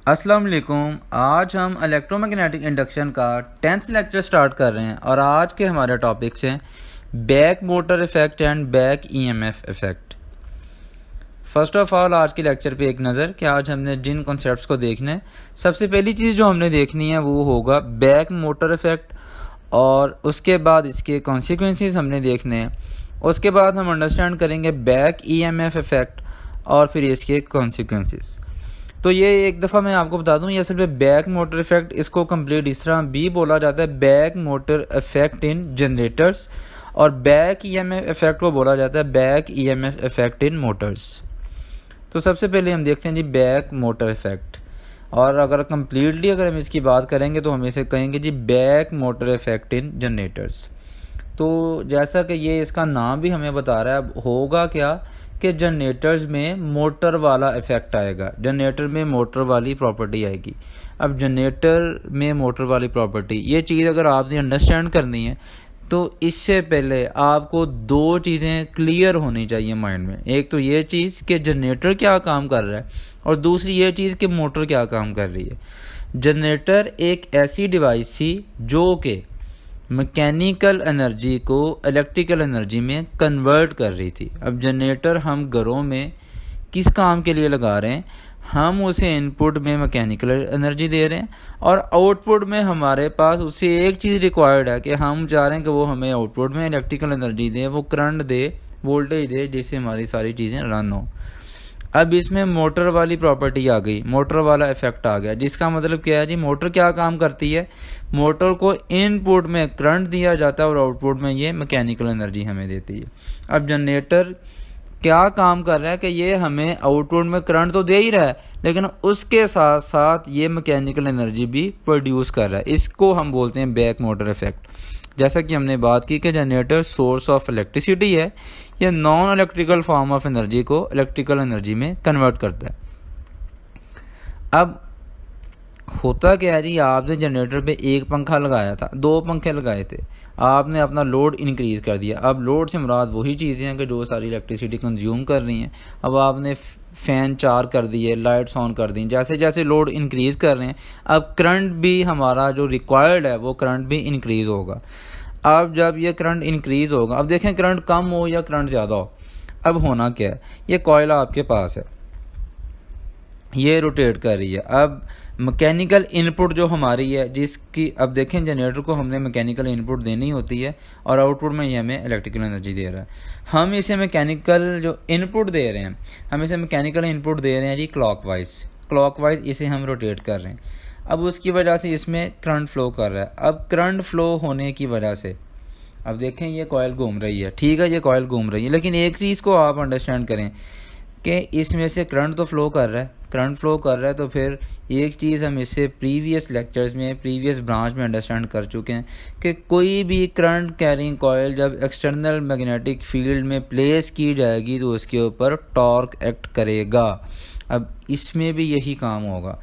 अस्सलाम वालेकुम। आज हम इलेक्ट्रोमैग्नेटिक इंडक्शन का 10th लेक्चर स्टार्ट कर रहे हैं और आज के हमारे टॉपिक्स हैं back motor effect and back EMF effect. First of all आज के लेक्चर पे एक नज़र कि आज हमने जिन कॉन्सेप्ट्स को देखना है, सबसे पहली चीज़ जो हमने देखनी है वो होगा बैक मोटर इफ़ेक्ट और उसके बाद इसके कॉन्सिक्वेंसेस हमने देखने हैं। उसके बाद हम अंडरस्टैंड करेंगे बैक ईएमएफ इफ़ेक्ट और फिर इसके कॉन्सिक्वेंसेस। तो ये एक दफ़ा मैं आपको बता दूं, ये असल में बैक मोटर इफ़ेक्ट, इसको कंप्लीट इस तरह भी बोला जाता है back motor effect in generators, और बैक ईएमएफ इफ़ेक्ट को बोला जाता है बैक ईएमएफ इफ़ेक्ट इन मोटर्स। तो सबसे पहले हम देखते हैं जी बैक मोटर इफ़ेक्ट, और अगर कम्प्लीटली अगर हम इसकी बात करेंगे तो हम इसे कहेंगे जी back motor effect in generators. तो जैसा कि ये इसका नाम भी हमें बता रहा है, अब होगा क्या कि जनरेटर्स में मोटर वाला इफ़ेक्ट आएगा, जनरेटर में मोटर वाली प्रॉपर्टी आएगी। अब जनरेटर में मोटर वाली प्रॉपर्टी, ये चीज़ अगर आपने अंडरस्टैंड करनी है तो इससे पहले आपको दो चीज़ें क्लियर होनी चाहिए माइंड में। एक तो ये चीज़ कि जनरेटर क्या काम कर रहा है, और दूसरी ये चीज़ कि मोटर क्या काम कर रही है। जनरेटर एक ऐसी डिवाइस थी जो कि मैकेनिकल एनर्जी को इलेक्ट्रिकल एनर्जी में कन्वर्ट कर रही थी। अब जनरेटर हम घरों में किस काम के लिए लगा रहे हैं, हम उसे इनपुट में मैकेनिकल एनर्जी दे रहे हैं और आउटपुट में हमारे पास उससे एक चीज़ रिक्वायर्ड है कि हम चाह रहे हैं कि वो हमें आउटपुट में इलेक्ट्रिकल एनर्जी दे, वो करंट दे, वोल्टेज दे, जिससे हमारी सारी चीज़ें रन हो। अब इसमें मोटर वाली प्रॉपर्टी आ गई, मोटर वाला इफेक्ट आ गया, जिसका मतलब क्या है जी, मोटर क्या काम करती है, मोटर को इनपुट में करंट दिया जाता है और आउटपुट में ये मैकेनिकल एनर्जी हमें देती है। अब जनरेटर क्या काम कर रहा है कि ये हमें आउटपुट में करंट तो दे ही रहा है, लेकिन उसके साथ साथ ये मैकेनिकल एनर्जी भी प्रोड्यूस कर रहा है। इसको हम बोलते हैं बैक मोटर इफेक्ट। जैसा कि हमने बात की कि जनरेटर सोर्स ऑफ इलेक्ट्रिसिटी है, यह non electrical form of energy को इलेक्ट्रिकल एनर्जी में कन्वर्ट करता है। अब होता क्या है जी, आपने जनरेटर पे एक पंखा लगाया था, दो पंखे लगाए थे, आपने अपना लोड इंक्रीज़ कर दिया। अब लोड से मुराद वही चीज़ें हैं कि जो सारी इलेक्ट्रिसिटी कंज्यूम कर रही हैं। अब आपने फ़ैन 4 कर दिए, लाइट्स ऑन कर दी, जैसे जैसे लोड इंक्रीज़ कर रहे हैं, अब करंट भी हमारा जो रिक्वायर्ड है वो करंट भी इंक्रीज़ होगा। अब जब ये करंट इंक्रीज़ होगा, अब देखें करंट कम हो या करंट ज़्यादा हो, अब होना क्या है, ये कॉइल आपके पास है, ये रोटेट कर रही है। अब मैकेनिकल इनपुट जो हमारी है, जिसकी अब देखें जनरेटर को हमने मैकेनिकल इनपुट देनी होती है और आउटपुट में ये हमें इलेक्ट्रिकल एनर्जी दे रहा है। हम इसे मैकेनिकल जो इनपुट दे रहे हैं, हम इसे मैकेनिकल इनपुट दे रहे हैं जी क्लॉकवाइज इसे हम रोटेट कर रहे हैं। अब उसकी वजह से इसमें करंट फ्लो कर रहा है। अब करंट फ्लो होने की वजह से अब देखें ये कॉइल घूम रही है, ठीक है, ये कॉइल घूम रही है, लेकिन एक चीज़ को आप अंडरस्टैंड करें कि इसमें से करंट तो फ्लो कर रहा है, करंट फ्लो कर रहा है, तो फिर एक चीज़ हम इससे प्रीवियस लेक्चर्स में, प्रीवियस ब्रांच में अंडरस्टैंड कर चुके हैं कि कोई भी करंट कैरिंग कॉइल जब एक्सटर्नल मैग्नेटिक फील्ड में प्लेस की जाएगी तो उसके ऊपर टॉर्क एक्ट करेगा। अब इसमें भी यही काम होगा।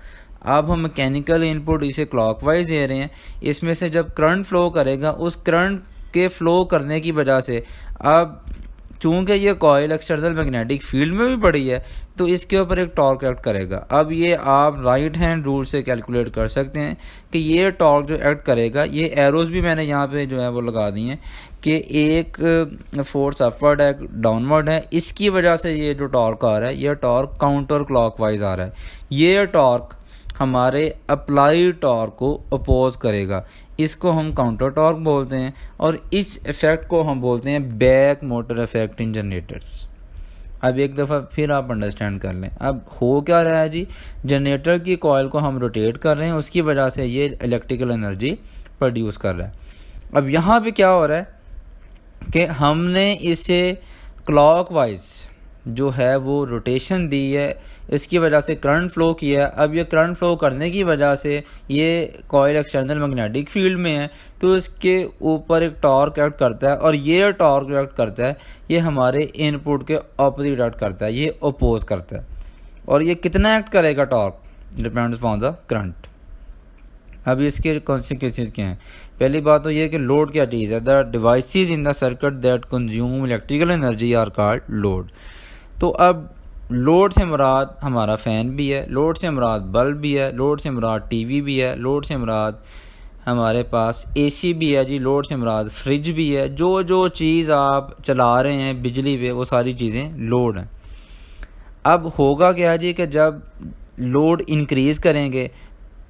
अब हम मैकेनिकल इनपुट इसे क्लॉकवाइज दे रहे हैं, इसमें से जब करंट फ्लो करेगा, उस करंट के फ्लो करने की वजह से अब चूँकि ये कॉइल एक्सटर्नल मैग्नेटिक फील्ड में भी पड़ी है तो इसके ऊपर एक टॉर्क एक्ट करेगा। अब ये आप राइट हैंड रूल से कैलकुलेट कर सकते हैं कि ये टॉर्क जो एक्ट करेगा, ये एरोज भी मैंने यहाँ पे जो है वो लगा दी हैं कि एक फोर्स अपवर्ड है, डाउनवर्ड है, इसकी वजह से ये जो टॉर्क आ रहा है, ये टॉर्क काउंटर क्लॉकवाइज आ रहा है। ये टॉर्क हमारे अप्लाई टॉर्क को अपोज करेगा, इसको हम काउंटर टॉर्क बोलते हैं, और इस इफेक्ट को हम बोलते हैं back motor effect in generators. अब एक दफ़ा फिर आप अंडरस्टैंड कर लें, अब हो क्या रहा है जी, जनरेटर की कॉइल को हम रोटेट कर रहे हैं, उसकी वजह से ये इलेक्ट्रिकल एनर्जी प्रोड्यूस कर रहा है। अब यहाँ पे क्या हो रहा है कि हमने इसे क्लॉकवाइज जो है वो रोटेशन दी है, इसकी वजह से करंट फ्लो किया है। अब ये करंट फ्लो करने की वजह से ये कॉइल एक्सटर्नल मैग्नेटिक फील्ड में है, तो इसके ऊपर एक टॉर्क एक्ट करता है, और ये टॉर्क एक्ट करता है, ये हमारे इनपुट के ऑपोजिट एक्ट करता है, ये अपोज करता है। और ये कितना एक्ट करेगा torque, depends upon the current. अब इसके कॉन्सिक्वेंसेस क्या हैं, पहली बात तो ये कि लोड क्या चीज़ है, the devices in the circuit that consume electrical energy are called load. तो अब लोड से मुराद हमारा फ़ैन भी है, लोड से मुराद बल्ब भी है, लोड से मुराद टीवी भी है, लोड से मुराद हमारे पास एसी भी है जी, लोड से मुराद फ्रिज भी है। जो जो चीज़ आप चला रहे हैं बिजली पे वो सारी चीज़ें लोड हैं। अब होगा क्या जी कि जब लोड इंक्रीज़ करेंगे,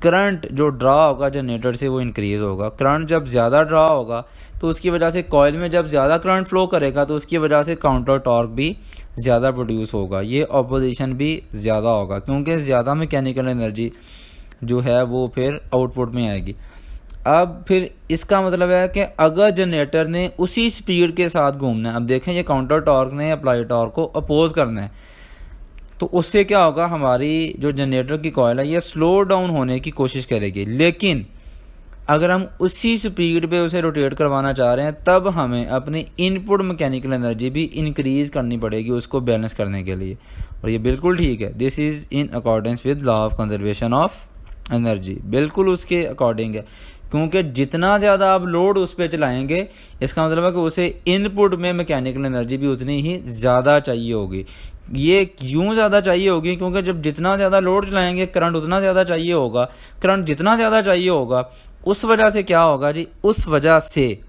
करंट जो ड्रा होगा जनरेटर से वो इंक्रीज़ होगा। करंट जब ज़्यादा ड्रा होगा तो उसकी वजह से कॉइल में जब ज़्यादा करंट फ्लो करेगा तो उसकी वजह से काउंटर टॉर्क भी ज़्यादा प्रोड्यूस होगा, ये ऑपोजिशन भी ज़्यादा होगा, क्योंकि ज़्यादा मैकेनिकल एनर्जी जो है वो फिर आउटपुट में आएगी। अब फिर इसका मतलब है कि अगर जनरेटर ने उसी स्पीड के साथ घूमना है, अब देखें ये काउंटर टॉर्क ने अप्लाई टॉर्क को अपोज करना है, तो उससे क्या होगा, हमारी जो जनरेटर की कॉइल है ये स्लो डाउन होने की कोशिश करेगी। लेकिन अगर हम उसी स्पीड पे उसे रोटेट करवाना चाह रहे हैं तब हमें अपनी इनपुट मैकेनिकल एनर्जी भी इंक्रीज़ करनी पड़ेगी उसको बैलेंस करने के लिए, और ये बिल्कुल ठीक है। This is in accordance with law of conservation of energy, बिल्कुल उसके अकॉर्डिंग है, क्योंकि जितना ज़्यादा आप लोड उस पर चलाएंगे इसका मतलब है कि उसे इनपुट में मैकेनिकल एनर्जी भी उतनी ही ज़्यादा चाहिए होगी। ये क्यों ज़्यादा चाहिए होगी, क्योंकि जब जितना ज़्यादा लोड चलाएंगे करंट उतना ज़्यादा चाहिए होगा, करंट जितना ज़्यादा चाहिए होगा उस वजह से क्या होगा जी, उस वजह से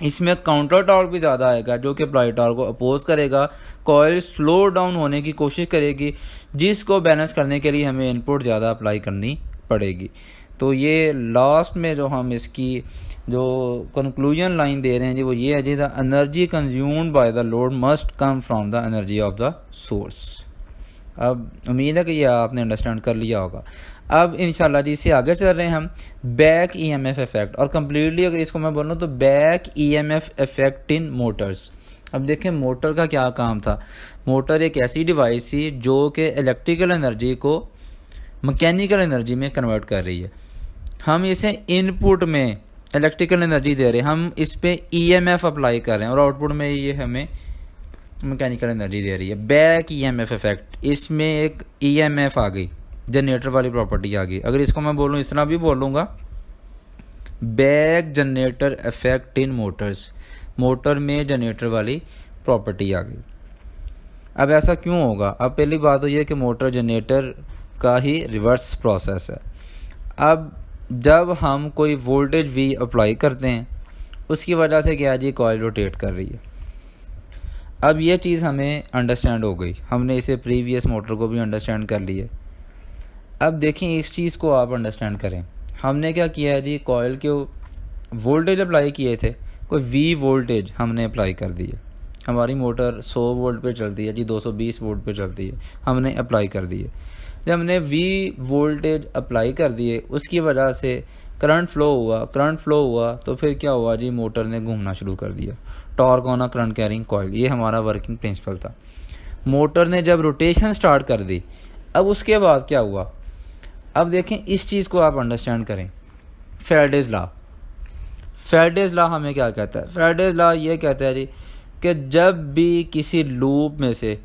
इसमें काउंटर टॉर्क भी ज़्यादा आएगा जो कि अप्लाई टॉर्क को अपोज करेगा, कॉइल स्लो डाउन होने की कोशिश करेगी, जिसको बैलेंस करने के लिए हमें इनपुट ज़्यादा अप्लाई करनी पड़ेगी। तो ये लास्ट में जो हम इसकी जो कंक्लूजन लाइन दे रहे हैं जी वो ये है जी, the energy consumed by the load must come from the energy of the source. अब उम्मीद है कि ये आपने अंडरस्टैंड कर लिया होगा। अब इंशाल्लाह जी इससे आगे चल रहे हैं हम बैक ईएमएफ इफेक्ट, और कम्प्लीटली अगर इसको मैं बोलूँ तो back EMF effect in motors. अब देखें मोटर का क्या काम था, मोटर एक ऐसी डिवाइस थी जो कि इलेक्ट्रिकल एनर्जी को मैकेनिकल एनर्जी में कन्वर्ट कर रही है। हम इसे इनपुट में इलेक्ट्रिकल एनर्जी दे रहे हैं, हम इस पर ईएमएफ अप्लाई कर रहे हैं और आउटपुट में ये हमें मैकेनिकल एनर्जी दे रही है। बैक ईएमएफ इफेक्ट, इसमें एक ईएमएफ आ गई, जनरेटर वाली प्रॉपर्टी आ गई। अगर इसको मैं बोलूँ इस तरह भी बोलूँगा, back generator effect in Motors, motor में जनरेटर वाली प्रॉपर्टी आ गई। अब ऐसा क्यों होगा, अब पहली बात तो ये कि मोटर जनरेटर का ही रिवर्स प्रोसेस है। अब जब हम कोई वोल्टेज वी अप्लाई करते हैं उसकी वजह से क्या जी, कॉइल रोटेट कर रही है। अब ये चीज़ हमें अंडरस्टैंड हो गई, हमने इसे प्रीवियस मोटर को भी अंडरस्टैंड कर लिया। अब देखें इस चीज़ को आप अंडरस्टैंड करें, हमने क्या किया है जी, कॉइल के वोल्टेज अप्लाई किए थे, कोई वी वोल्टेज हमने अप्लाई कर दिया। हमारी मोटर 100 वोल्ट पे चलती है जी, 220 वोल्ट पे चलती है, हमने अप्लाई कर दिए। जब हमने वी वोल्टेज अप्लाई कर दिए उसकी वजह से करंट फ्लो हुआ तो फिर क्या हुआ जी, मोटर ने घूमना शुरू कर दिया। Torque on a current carrying coil, ये हमारा वर्किंग प्रिंसिपल था। मोटर ने जब रोटेशन स्टार्ट कर दी, अब उसके बाद क्या हुआ, अब देखें इस चीज़ को आप अंडरस्टैंड करें। फैराडेज लॉ, फैराडेज लॉ हमें क्या कहता है, फैराडेज लॉ ये कहता है जी कि जब भी किसी लूप में से,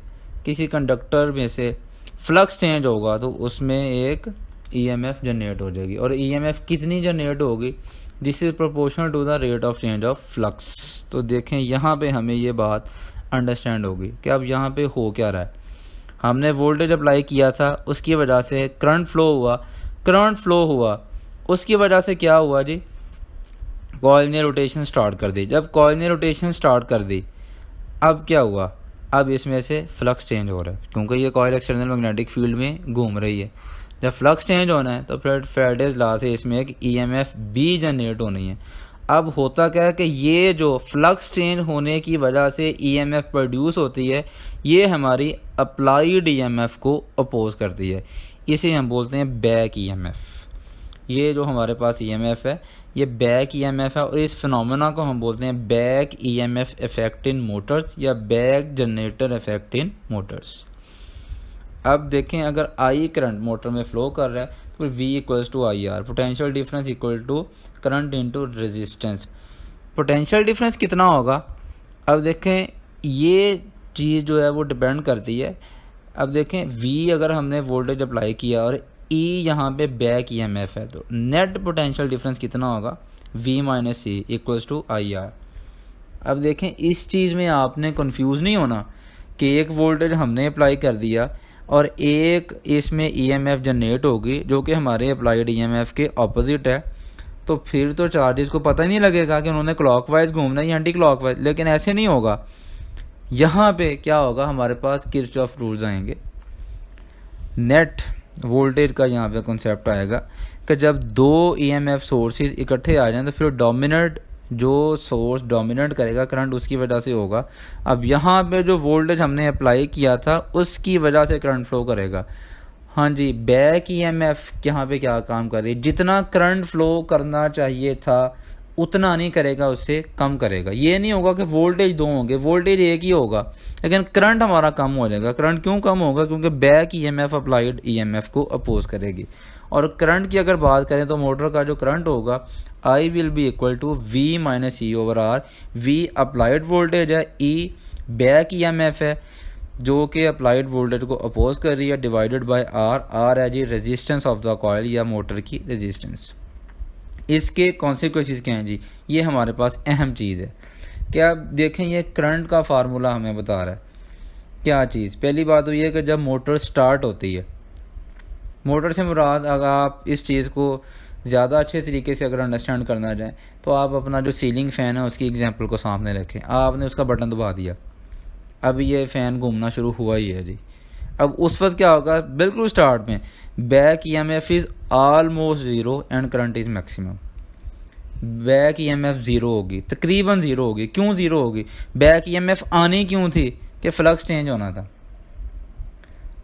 किसी कंडक्टर में से फ्लक्स चेंज होगा तो उसमें एक ईएमएफ जनरेट हो जाएगी, और ईएमएफ कितनी जनरेट होगी, this is proportional to the rate of change of flux. तो देखें यहाँ पे हमें ये बात अंडरस्टैंड होगी कि अब यहाँ पे हो क्या रहा है। हमने वोल्टेज अप्लाई किया था, उसकी वजह से करंट फ्लो हुआ, उसकी वजह से क्या हुआ जी, कॉइल ने रोटेशन स्टार्ट कर दी। जब कॉइल ने रोटेशन स्टार्ट कर दी, अब क्या हुआ, अब इसमें से फ्लक्स चेंज हो रहा है, क्योंकि ये कॉइल एक्सटर्नल मैग्नेटिक फील्ड में घूम रही है। जब फ्लक्स चेंज होना है तो फिर फैराडेज लॉ से इसमें एक ईएमएफ भी जनरेट होनी है। अब होता क्या है कि ये जो फ्लक्स चेंज होने की वजह से ईएमएफ प्रोड्यूस होती है, ये हमारी अप्लाइड ईएमएफ को अपोज करती है, इसे हम बोलते हैं बैक ईएमएफ। ये जो हमारे पास ईएमएफ है ये बैक ईएमएफ है, और इस फिनोमेना को हम बोलते हैं back EMF effect in motors या back generator effect in motors. अब देखें अगर आई करंट मोटर में फ्लो कर रहा है तो V equals to I R, potential difference equal to current into resistance. Potential difference कितना होगा, अब देखें ये चीज़ जो है वो डिपेंड करती है। अब देखें V अगर हमने वोल्टेज अप्लाई किया और E यहाँ पे बैक ईएमएफ है, तो नेट पोटेंशियल डिफरेंस कितना होगा, V minus C equals to I R. अब देखें इस चीज़ में आपने कंफ्यूज नहीं होना कि एक वोल्टेज हमने अप्लाई कर दिया और एक इसमें ईएमएफ जनरेट होगी जो कि हमारे अप्लाइड ईएमएफ के ऑपोजिट है, तो फिर तो चार्जेस को पता ही नहीं लगेगा कि उन्होंने क्लॉकवाइज घूमना है या एंटी क्लॉकवाइज। लेकिन ऐसे नहीं होगा, यहाँ पे क्या होगा, हमारे पास किरचॉफ रूल्स आएंगे। नेट वोल्टेज का यहाँ पे कॉन्सेप्ट आएगा कि जब दो ईएमएफ सोर्सेज इकट्ठे आ जाएं तो फिर डोमिनेंट जो सोर्स डोमिनेट करेगा करंट उसकी वजह से होगा। अब यहाँ पे जो वोल्टेज हमने अप्लाई किया था उसकी वजह से करंट फ्लो करेगा। हाँ जी, बैक ईएमएफ यहाँ पे क्या काम कर रही है, जितना करंट फ्लो करना चाहिए था उतना नहीं करेगा, उससे कम करेगा। ये नहीं होगा कि वोल्टेज दो होंगे, वोल्टेज एक ही होगा लेकिन करंट हमारा कम हो जाएगा। करंट क्यों कम होगा, क्योंकि बैक ईएमएफ अप्लाइड ईएमएफ को अपोज करेगी। और करंट की अगर बात करें तो मोटर का जो करंट होगा I will be equal to V minus E over R. V applied voltage है, E बैक ईएमएफ है जो कि अप्लाइड वोल्टेज को अपोज कर रही है, डिवाइडेड बाय R। R है जी रेजिस्टेंस ऑफ द कॉइल या मोटर की रेजिस्टेंस। इसके कॉन्सिक्वेंसेस क्या हैं जी, ये हमारे पास अहम चीज़ है। क्या देखें, ये करंट का फार्मूला हमें बता रहा है क्या चीज़। पहली बात तो ये कि जब मोटर स्टार्ट होती है, मोटर से मुराद अगर आप इस चीज़ को ज़्यादा अच्छे तरीके से अगर अंडरस्टैंड करना चाहें तो आप अपना जो सीलिंग फ़ैन है उसकी एग्जांपल को सामने रखें। आपने उसका बटन दबा दिया, अब ये फ़ैन घूमना शुरू हुआ ही है जी। अब उस वक्त क्या होगा, बिल्कुल स्टार्ट में back EMF is almost zero and current is maximum. Back EMF zero होगी, तकरीबन ज़ीरो होगी। क्यों ज़ीरो होगी, बैक ईएमएफ आनी क्यों थी कि फ्लक्स चेंज होना था।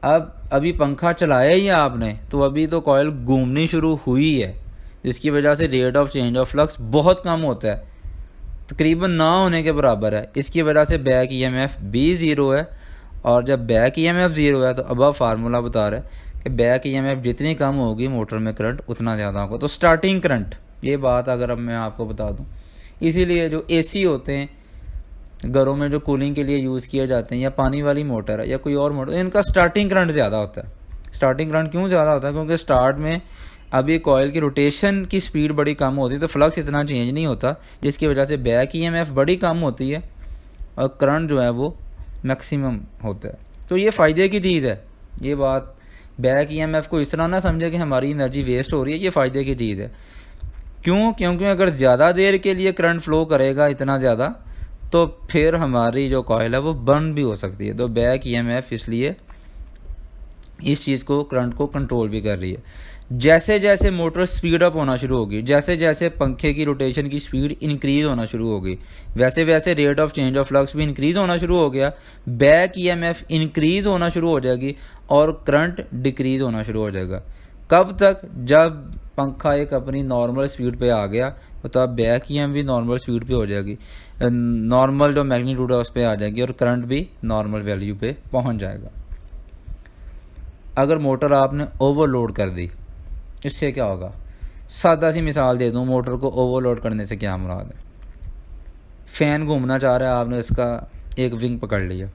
अब अभी पंखा चलाया ही आपने तो अभी तो कॉइल घूमनी शुरू हुई है, जिसकी वजह से rate of change of flux बहुत कम होता है, तकरीबन ना होने के बराबर है। इसकी वजह से बैक ईएमएफ भी ज़ीरो है। और जब बैक ईएमएफ ज़ीरो है तो अब फार्मूला बता रहा है कि बैक ईएमएफ जितनी कम होगी मोटर में करंट उतना ज़्यादा होगा। तो स्टार्टिंग करंट, ये बात अगर अब मैं आपको बता दूं, इसीलिए जो एसी होते हैं घरों में जो कूलिंग के लिए यूज़ किए जाते हैं या पानी वाली मोटर है या कोई और मोटर, इनका स्टार्टिंग करंट ज़्यादा होता है। स्टार्टिंग करंट क्यों ज़्यादा होता है, क्योंकि स्टार्ट में अभी कॉइल की रोटेशन की स्पीड बड़ी कम होती है तो फ्लक्स इतना चेंज नहीं होता, जिसकी वजह से बैक ईएमएफ बड़ी कम होती है और करंट जो है वो मैक्सिमम होता है। तो ये फ़ायदे की चीज़ है। ये बात बैक ईएमएफ को इस तरह ना समझे कि हमारी एनर्जी वेस्ट हो रही है, ये फ़ायदे की चीज़ है। क्यों, क्योंकि अगर ज़्यादा देर के लिए करंट फ्लो करेगा इतना ज़्यादा तो फिर हमारी जो कॉइल है वो बर्न भी हो सकती है। तो बैक ईएमएफ इसलिए इस चीज़ को करंट को कंट्रोल भी कर रही है। जैसे जैसे मोटर स्पीड अप होना शुरू होगी, जैसे जैसे पंखे की रोटेशन की स्पीड इंक्रीज़ होना शुरू होगी, वैसे वैसे rate of change of flux भी इंक्रीज़ होना शुरू हो गया, बैक ईएमएफ इंक्रीज़ होना शुरू हो जाएगी और करंट डिक्रीज़ होना शुरू हो जाएगा। कब तक, जब पंखा एक अपनी नॉर्मल स्पीड पे आ गया तो तब बैक ईएमएफ भी नॉर्मल स्पीड पे हो जाएगी, नॉर्मल जो मैग्नीट्यूड है उस पर आ जाएगी और करंट भी नॉर्मल वैल्यू पे पहुंच जाएगा। अगर मोटर आपने ओवरलोड कर दी, इससे क्या होगा, सादा सी मिसाल दे दूं, मोटर को ओवरलोड करने से क्या मुराद है। फ़ैन घूमना चाह रहा है, आपने इसका एक विंग पकड़ लिया,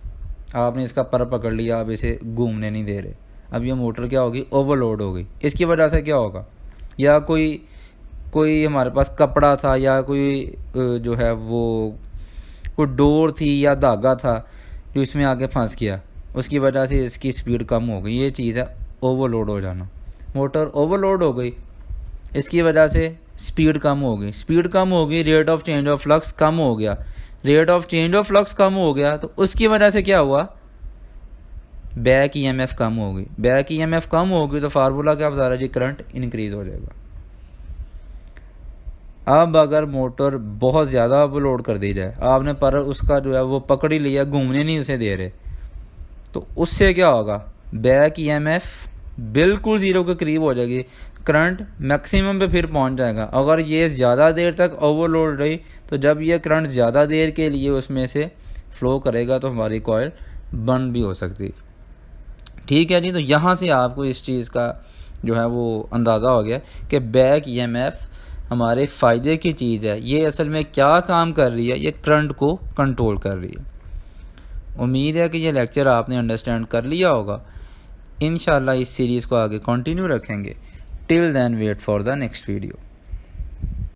आपने इसका पर पकड़ लिया, आप इसे घूमने नहीं दे रहे, अब ये मोटर क्या होगी, ओवरलोड होगी। इसकी वजह से क्या होगा, या कोई हमारे पास कपड़ा था या कोई जो है वो कोई डोर थी या धागा था जो इसमें आके फंस गया, उसकी वजह से इसकी स्पीड कम हो गई। ये चीज़ है ओवरलोड हो जाना। मोटर ओवरलोड हो गई, इसकी वजह से स्पीड कम हो गई, स्पीड कम हो गई, rate of change of flux कम हो गया, rate of change of flux कम हो गया तो उसकी वजह से क्या हुआ, बैक ईएमएफ कम हो गई। बैक ईएमएफ कम हो गई तो फार्मूला क्या बता रहा है जी, करंट इंक्रीज हो जाएगा। अब अगर मोटर बहुत ज़्यादा ओवरलोड कर दी जाए, आपने पर उसका जो है वो पकड़ ही लिया, घूमने नहीं उसे दे रहे, तो उससे क्या होगा, बैक ईएमएफ बिल्कुल ज़ीरो के करीब हो जाएगी, करंट मैक्सिमम पे फिर पहुंच जाएगा। अगर ये ज़्यादा देर तक ओवरलोड रही तो जब ये करंट ज़्यादा देर के लिए उसमें से फ़्लो करेगा तो हमारी कॉइल बंद भी हो सकती है। ठीक है जी, तो यहाँ से आपको इस चीज़ का जो है वो अंदाज़ा हो गया कि बैक ईएमएफ हमारे फ़ायदे की चीज़ है। ये असल में क्या काम कर रही है, ये करंट को कंट्रोल कर रही है। उम्मीद है कि ये लेक्चर आपने अंडरस्टैंड कर लिया होगा। इंशाल्लाह इस सीरीज़ को आगे कंटिन्यू रखेंगे। Till then wait for the next video.